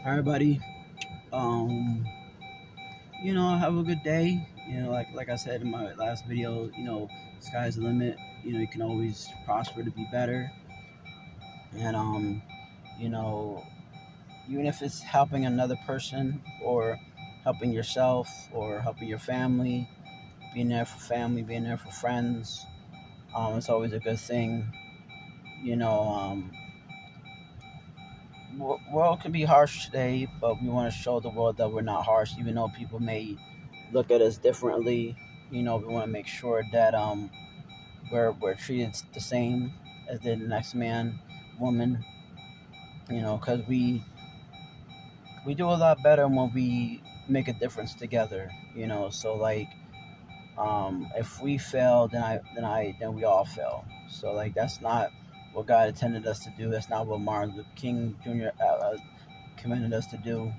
Hi everybody. Um, have a good day. Like I said in my last video, sky's the limit. You can always prosper to be better. And you know, even if it's helping another person or helping yourself or helping your family, being there for friends, it's always a good thing. You know, um, world can be harsh today, but we want to show the world that we're not harsh, even though people may look at us differently. We want to make sure that we're treated the same as the next man, woman. Because we do a lot better when we make a difference together. So like if we fail, then we all fail. So like that's not what God intended us to do. That's not what Martin Luther King Jr. Commanded us to do.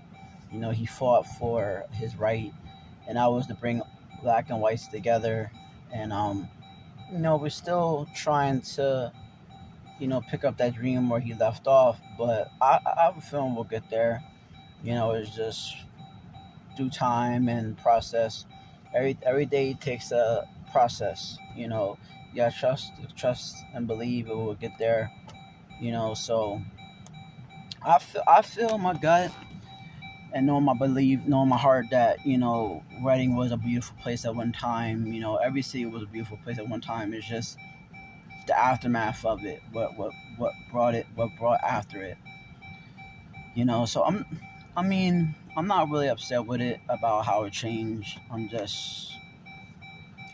He fought for his right, and that was to bring black and whites together. And we're still trying to pick up that dream where he left off. But I have a feeling we'll get there. It's just due time and process. Every day takes a process. You gotta trust and believe it will get there. So I feel my gut and knowing my heart that Reading was a beautiful place at one time. Every city was a beautiful place at one time. It's just the aftermath of it, what brought after it. So I'm not really upset with it about how it changed.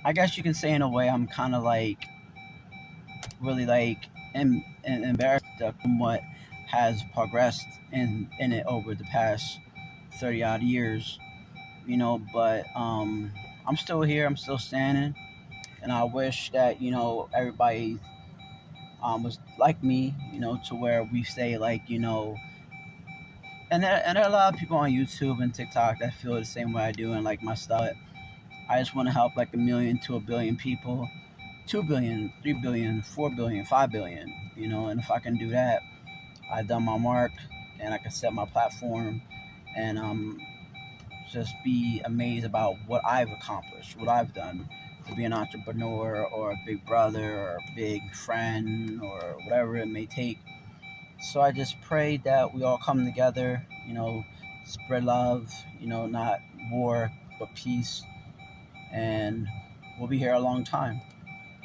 I guess you can say in a way I'm kind of like really like embarrassed from what has progressed in it over the past 30 odd years. But I'm still here, I'm still standing, and I wish that everybody was like me, to where we say like and there are a lot of people on YouTube and TikTok that feel the same way I do and like my stuff. I just want to help like 1 million to 1 billion people, 2 billion, 3 billion, 4 billion, 5 billion. And if I can do that, I've done my mark, and I can set my platform, and just be amazed about what I've accomplished, what I've done to be an entrepreneur or a big brother or a big friend or whatever it may take. So I just pray that we all come together, spread love, not war, but peace. And we'll be here a long time.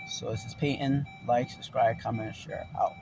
So this is Peyton. Like, subscribe, comment, share. Out.